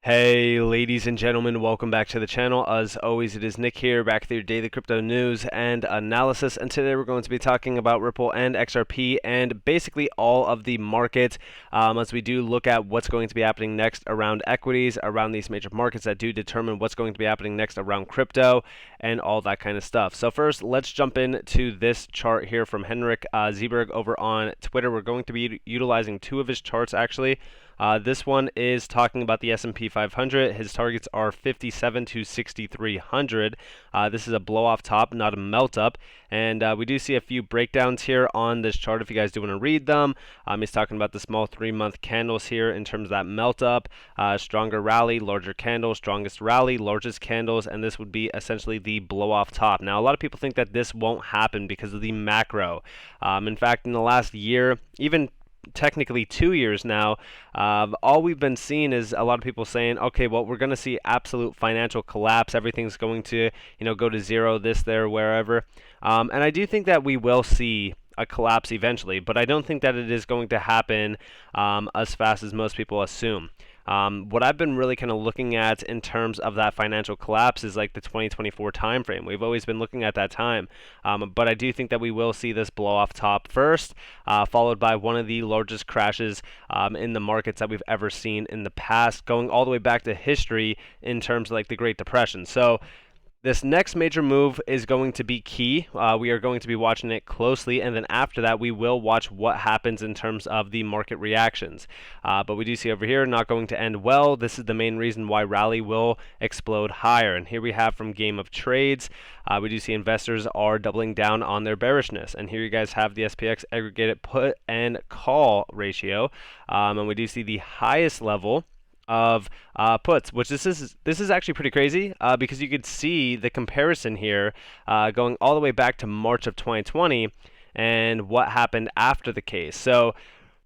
Hey ladies and gentlemen, welcome back to the channel. As always, it is Nick here, back with your daily crypto news and analysis, and today we're going to be talking about Ripple and XRP and basically all of the market as we do look at what's going to be happening next around equities, around these major markets that do determine what's going to be happening next around crypto and all that kind of stuff. So first, let's jump into this chart here from Henrik Zeberg over on Twitter. We're going to be utilizing two of his charts actually. This one is talking about the S&P 500. His targets are 57 to 6,300. This is a blow off top, not a melt up. And we do see a few breakdowns here on this chart if you guys do want to read them. He's talking about the small 3-month candles here in terms of that melt up, stronger rally, larger candles, strongest rally, largest candles, and this would be essentially the blow off top. Now, a lot of people think that this won't happen because of the macro. In fact, in the last year, even technically 2 years now, all we've been seeing is a lot of people saying, okay, well, we're going to see absolute financial collapse. Everything's going to, go to zero, this, there, wherever. And I do think that we will see a collapse eventually, but I don't think that it is going to happen as fast as most people assume. What I've been really kind of looking at in terms of that financial collapse is like the 2024 timeframe. We've always been looking at that time, but I do think that we will see this blow off top first, followed by one of the largest crashes in the markets that we've ever seen in the past, going all the way back to history in terms of like the Great Depression. So this next major move is going to be key. We are going to be watching it closely, and then after that, we will watch what happens in terms of the market reactions. But we do see over here, not going to end well. This is the main reason why rally will explode higher. And here we have from Game of Trades, we do see investors are doubling down on their bearishness. And here you guys have the SPX aggregated put and call ratio, and we do see the highest level of puts, which this is actually pretty crazy because you could see the comparison here going all the way back to March of 2020 and what happened after the case. So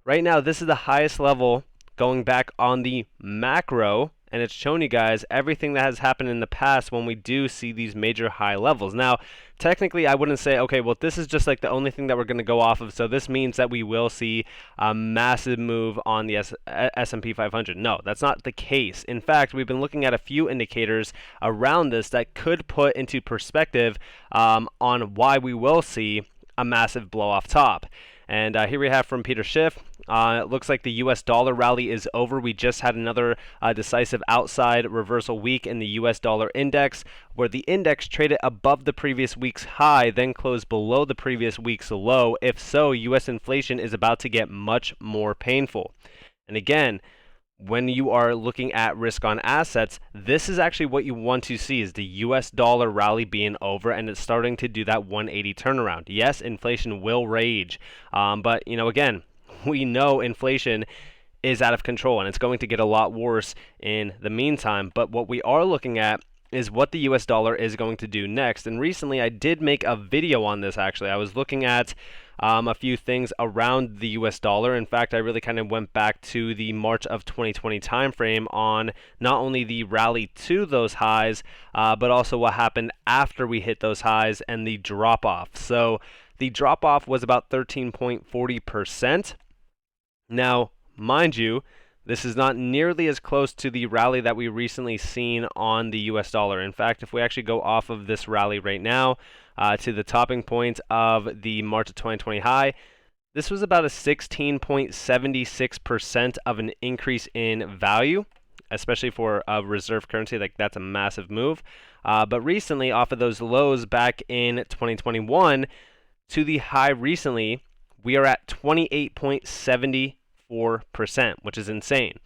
right now, this is the highest level going back on the macro, and it's showing you guys everything that has happened in the past when we do see these major high levels. Now, technically, I wouldn't say, okay, well, this is just like the only thing that we're going to go off of, so this means that we will see a massive move on the S&P 500. No, that's not the case. In fact, we've been looking at a few indicators around this that could put into perspective on why we will see a massive blow off top. And here we have from Peter Schiff. It looks like the US dollar rally is over. We just had another decisive outside reversal week in the US dollar index, where the index traded above the previous week's high, then closed below the previous week's low. If so, US inflation is about to get much more painful. And again, when you are looking at risk on assets, this is actually what you want to see, is the US dollar rally being over and it's starting to do that 180 turnaround. Yes, inflation will rage, but again, we know inflation is out of control and it's going to get a lot worse in the meantime. But what we are looking at is what the US dollar is going to do next. And recently I did make a video on this actually. I was looking at a few things around the US dollar. In fact, I really kind of went back to the March of 2020 timeframe on not only the rally to those highs, but also what happened after we hit those highs and the drop off. So the drop off was about 13.40%. Now, mind you, this is not nearly as close to the rally that we recently seen on the US dollar. In fact, if we actually go off of this rally right now to the topping point of the March of 2020 high, this was about a 16.76% of an increase in value, especially for a reserve currency. Like, that's a massive move. But recently, off of those lows back in 2021 to the high recently, we are at 28.74%, which is insane.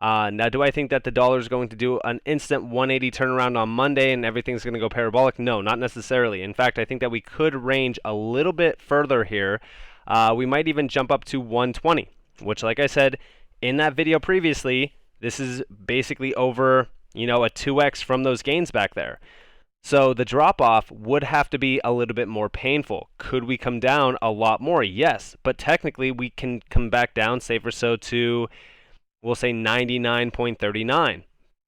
Now, do I think that the dollar is going to do an instant 180 turnaround on Monday and everything's going to go parabolic? No, not necessarily. In fact, I think that we could range a little bit further here. We might even jump up to 120, which, like I said in that video previously, this is basically over, a 2x from those gains back there. So the drop-off would have to be a little bit more painful. Could we come down a lot more? Yes, but technically we can come back down, say for so, to, we'll say 99.39.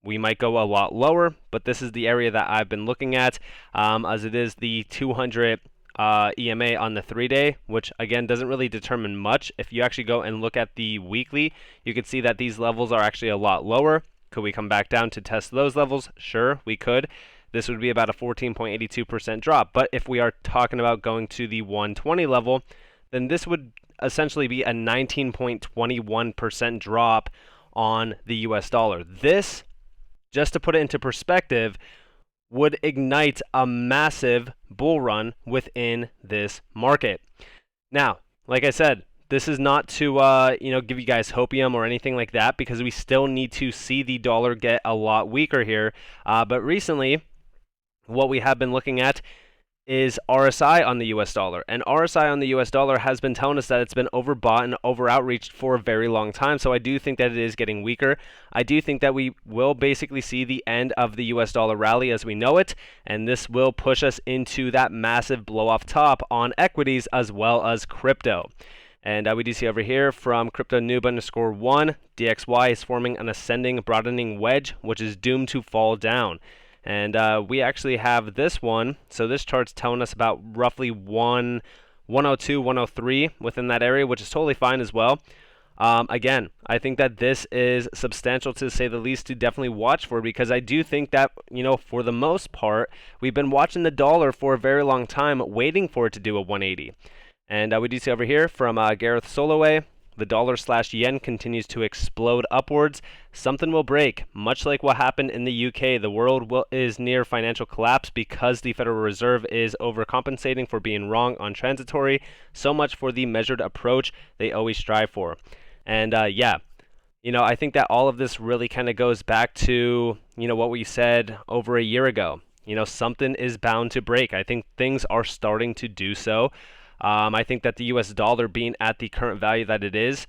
We might go a lot lower, but this is the area that I've been looking at, as it is the 200 EMA on the 3-day, which again doesn't really determine much. If you actually go and look at the weekly, you can see that these levels are actually a lot lower. Could we come back down to test those levels? Sure, we could. This would be about a 14.82% drop. But if we are talking about going to the 120 level, then this would essentially be a 19.21% drop on the US dollar. This, just to put it into perspective, would ignite a massive bull run within this market. Now, like I said, this is not to give you guys hopium or anything like that, because we still need to see the dollar get a lot weaker here. But recently, what we have been looking at is RSI on the US dollar. And RSI on the US dollar has been telling us that it's been overbought and over outreached for a very long time. So I do think that it is getting weaker. I do think that we will basically see the end of the US dollar rally as we know it. And this will push us into that massive blow off top on equities as well as crypto. And we do see over here from crypto noob_1, DXY is forming an ascending broadening wedge, which is doomed to fall down. And we actually have this one. So this chart's telling us about roughly 102, 103 within that area, which is totally fine as well. Again, I think that this is substantial to say the least to definitely watch for, because I do think that, for the most part, we've been watching the dollar for a very long time, waiting for it to do a 180. And we do see over here from Gareth Soloway, the dollar/yen continues to explode upwards. Something will break, much like what happened in the UK. The world is near financial collapse because the Federal Reserve is overcompensating for being wrong on transitory. So much for the measured approach they always strive for. And I think that all of this really kind of goes back to, what we said over a year ago. Something is bound to break. I think things are starting to do so. I think that the US dollar being at the current value that it is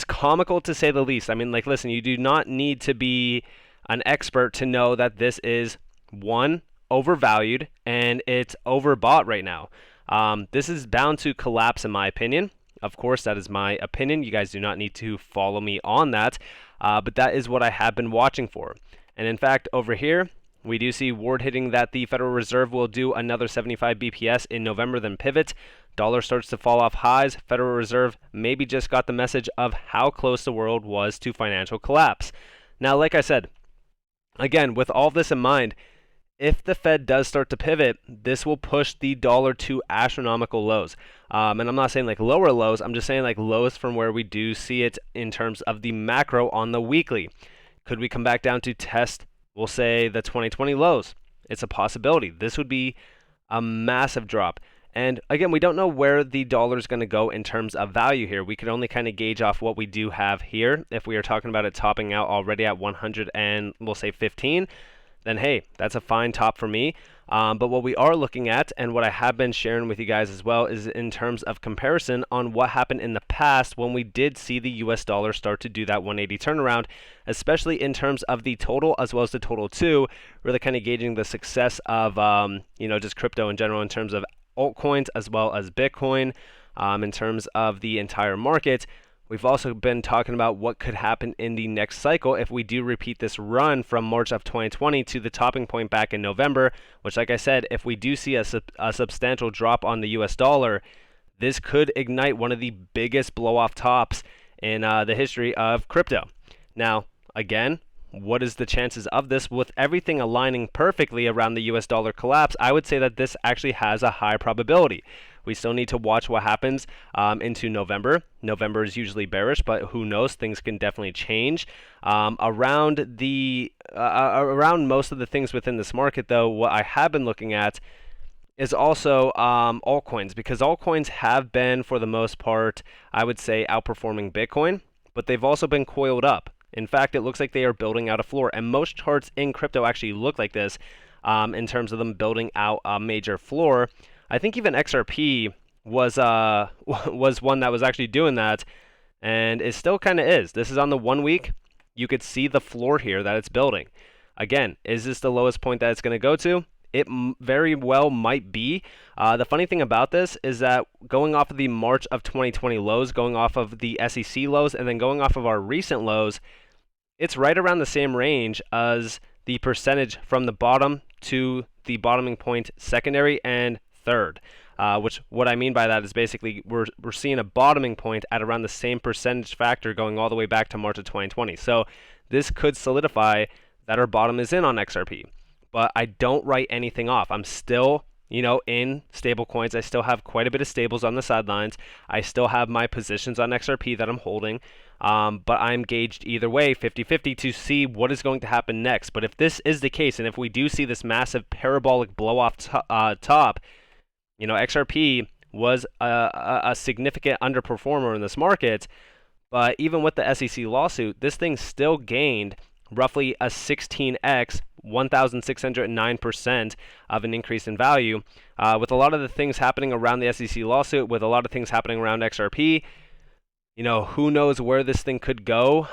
comical to say the least. I mean, listen, you do not need to be an expert to know that this is, one, overvalued, and it's overbought right now. This is bound to collapse, in my opinion. Of course, that is my opinion. You guys do not need to follow me on that, but that is what I have been watching for. And in fact, over here, we do see word hitting that the Federal Reserve will do another 75 BPS in November, then pivot. Dollar starts to fall off highs. Federal Reserve maybe just got the message of how close the world was to financial collapse. Now, like I said, again, with all this in mind, if the Fed does start to pivot, this will push the dollar to astronomical lows. And I'm not saying lower lows, I'm just saying lows from where we do see it in terms of the macro on the weekly. Could we come back down to test, we'll say, the 2020 lows? It's a possibility. This would be a massive drop. And again, we don't know where the dollar is going to go in terms of value here. We can only kind of gauge off what we do have here. If we are talking about it topping out already at 100 and we'll say 15, then hey, that's a fine top for me. But what we are looking at, and what I have been sharing with you guys as well, is in terms of comparison on what happened in the past when we did see the US dollar start to do that 180 turnaround, especially in terms of the total as well as the total 2, really kind of gauging the success of just crypto in general in terms of altcoins as well as Bitcoin, in terms of the entire market. We've also been talking about what could happen in the next cycle if we do repeat this run from March of 2020 to the topping point back in November, which, like I said, if we do see a substantial drop on the US dollar, this could ignite one of the biggest blow-off tops in the history of crypto. Now, again, what is the chances of this? With everything aligning perfectly around the US dollar collapse, I would say that this actually has a high probability. We still need to watch what happens into November. November is usually bearish, but who knows? Things can definitely change. Around most of the things within this market, though, what I have been looking at is also altcoins, because altcoins have been, for the most part, I would say, outperforming Bitcoin, but they've also been coiled up. In fact, it looks like they are building out a floor, and most charts in crypto actually look like this in terms of them building out a major floor. I think even XRP was one that was actually doing that, and it still kind of is. This is on the 1 week. You could see the floor here that it's building. Again, is this the lowest point that it's going to go to? It very well might be. The funny thing about this is that going off of the March of 2020 lows, going off of the SEC lows, and then going off of our recent lows, it's right around the same range as the percentage from the bottom to the bottoming point secondary and third. Which what I mean by that is basically we're seeing a bottoming point at around the same percentage factor going all the way back to March of 2020. So this could solidify that our bottom is in on XRP. But I don't write anything off. I'm still, in stable coins. I still have quite a bit of stables on the sidelines. I still have my positions on XRP that I'm holding. But I'm gauged either way, 50-50, to see what is going to happen next. But if this is the case, and if we do see this massive parabolic blow-off top, XRP was a significant underperformer in this market. But even with the SEC lawsuit, this thing still gained roughly a 16x, 1,609% of an increase in value. With a lot of the things happening around the SEC lawsuit, with a lot of things happening around XRP, who knows where this thing could go.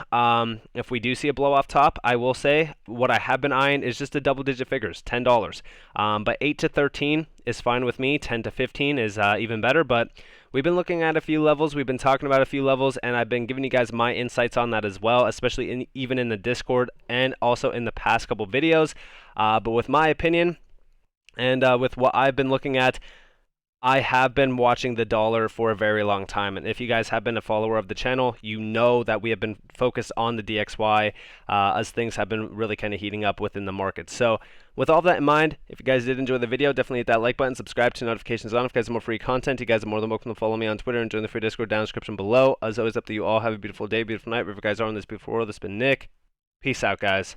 If we do see a blow off top, I will say what I have been eyeing is just the double-digit figures, $10. But 8 to 13 is fine with me. 10 to 15 is even better. But we've been looking at a few levels. We've been talking about a few levels, and I've been giving you guys my insights on that as well, especially even in the Discord and also in the past couple videos. But with my opinion and with what I've been looking at, I have been watching the dollar for a very long time, and if you guys have been a follower of the channel, you know that we have been focused on the DXY as things have been really kind of heating up within the market. So with all that in mind, if you guys did enjoy the video, definitely hit that like button, subscribe to notifications on. If you guys have more free content, you guys are more than welcome to follow me on Twitter and join the free Discord down in the description below. As always, up to you all. Have a beautiful day, beautiful night, wherever you guys are in this beautiful world. This has been Nick. Peace out, guys.